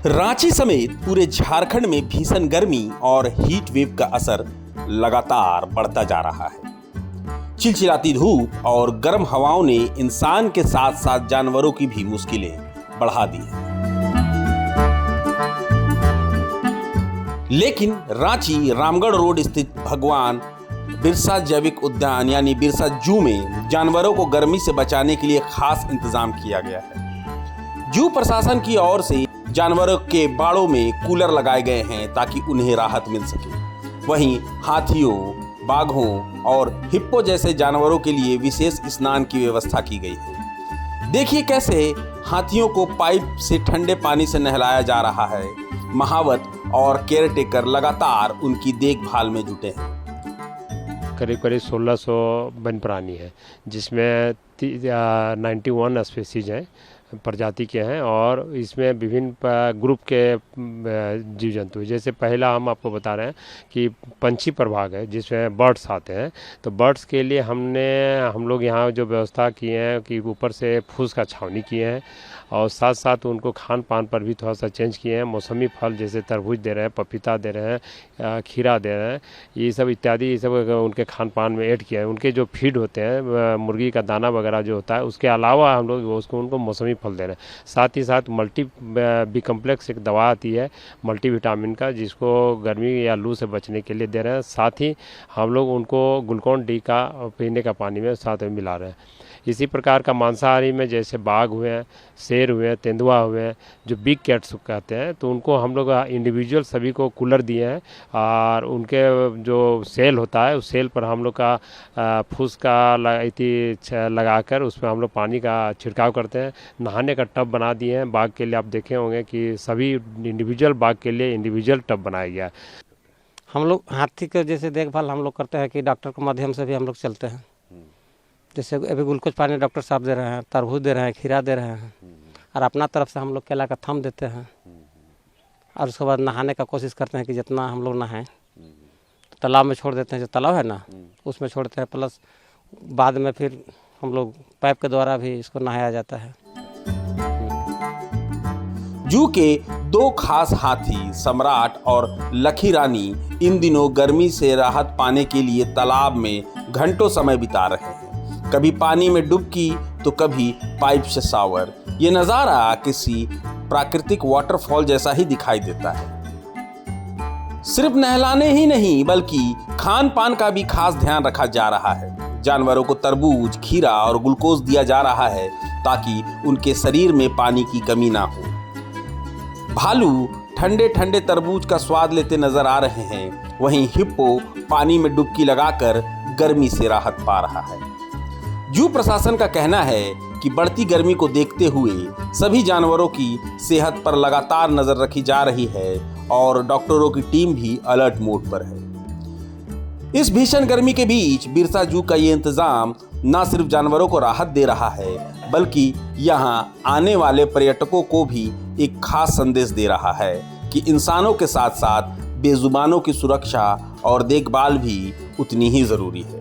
रांची समेत पूरे झारखंड में भीषण गर्मी और हीट वेव का असर लगातार बढ़ता जा रहा है। चिलचिलाती धूप और गर्म हवाओं ने इंसान के साथ साथ जानवरों की भी मुश्किलें बढ़ा दी हैं। लेकिन रांची रामगढ़ रोड स्थित भगवान बिरसा जैविक उद्यान यानी बिरसा जू में जानवरों को गर्मी से बचाने के लिए खास इंतजाम किया गया है। जू प्रशासन की ओर से जानवरों के बाड़ों में कूलर लगाए गए हैं ताकि उन्हें राहत मिल सके। वहीं हाथियों, बाघों और हिप्पो जैसे जानवरों के लिए विशेष स्नान की व्यवस्था की गई है। देखिए कैसे हाथियों को पाइप से ठंडे पानी से नहलाया जा रहा है। महावत और केयरटेकर लगातार उनकी देखभाल में जुटे हैं। करीब 1600 वन्य प्राणी है, जिसमें 91 स्पीसीज हैं, प्रजाति के हैं, और इसमें विभिन्न ग्रुप के जीव जंतु। जैसे पहला हम आपको बता रहे हैं कि पंछी प्रभाग है, जिसमें बर्ड्स आते हैं। तो बर्ड्स के लिए हम लोग यहाँ जो व्यवस्था किए हैं कि ऊपर से फूस का छावनी किए हैं, और साथ साथ उनको खान पान पर भी थोड़ा सा चेंज किए हैं। मौसमी फल जैसे तरबूज दे रहे हैं, पपीता दे रहे हैं, खीरा दे रहे हैं, ये सब इत्यादि, ये सब उनके खान पान में ऐड किए हैं। उनके जो फीड होते हैं, मुर्गी का दाना वगैरह जो होता है, उसके अलावा हम लोग उनको मौसमी फल दे रहे हैं। साथ ही साथ मल्टी बी कम्प्लेक्स एक दवा आती है मल्टीविटामिन का, जिसको गर्मी या लू से बचने के लिए दे रहे हैं। साथ ही हम लोग उनको ग्लूकोन डी का पीने का पानी में साथ में मिला रहे हैं। इसी प्रकार का मांसाहारी में जैसे बाघ हुए हैं, शेर हुए हैं, तेंदुआ हुए हैं, जो बिग कैट्स कहते हैं, तो उनको हम लोग इंडिविजुअल सभी को कूलर दिए हैं, और उनके जो सेल होता है उस सेल पर हम लोग का फूस का लगाकर उसमें हम लोग पानी का छिड़काव करते हैं। नहाने का टब बना दिए हैं बाघ के लिए। आप देखे होंगे कि सभी इंडिविजुअल बाघ के लिए इंडिविजुअल टब बनाया गया है। हम लोग हाथी के जैसे देखभाल हम लोग करते हैं कि डॉक्टर के माध्यम से भी हम लोग चलते हैं। जैसे अभी ग्लूकोज पानी डॉक्टर साहब दे रहे हैं, तरबूज दे रहे हैं, खीरा दे रहे हैं, और अपना तरफ से हम लोग केला का थम देते हैं। और उसके बाद नहाने का कोशिश करते हैं कि जितना हम लोग नहाएं, तो तालाब में छोड़ देते हैं। जो तालाब है ना, उसमें छोड़ते हैं। प्लस बाद में फिर हम लोग पाइप के द्वारा भी इसको नहाया जाता है। जू के दो खास हाथी सम्राट और लखी रानी इन दिनों गर्मी से राहत पाने के लिए तालाब में घंटों समय बिता रहे हैं। कभी पानी में डुबकी तो कभी पाइप से शावर। ये नज़ारा किसी प्राकृतिक वाटरफॉल जैसा ही दिखाई देता है। सिर्फ नहलाने ही नहीं बल्कि खान पान का भी खास ध्यान रखा जा रहा है। जानवरों को तरबूज, खीरा और ग्लूकोज दिया जा रहा है ताकि उनके शरीर में पानी की कमी ना हो। भालू ठंडे ठंडे तरबूज का स्वाद लेते नजर आ रहे हैं। वहीं हिप्पो पानी में डुबकी लगाकर गर्मी से राहत पा रहा है। जू प्रशासन का कहना है कि बढ़ती गर्मी को देखते हुए सभी जानवरों की सेहत पर लगातार नजर रखी जा रही है, और डॉक्टरों की टीम भी अलर्ट मोड पर है। इस भीषण गर्मी के बीच बिरसा जू का ये इंतजाम न सिर्फ जानवरों को राहत दे रहा है, बल्कि यहाँ आने वाले पर्यटकों को भी एक खास संदेश दे रहा है कि इंसानों के साथ साथ बेजुबानों की सुरक्षा और देखभाल भी उतनी ही जरूरी है।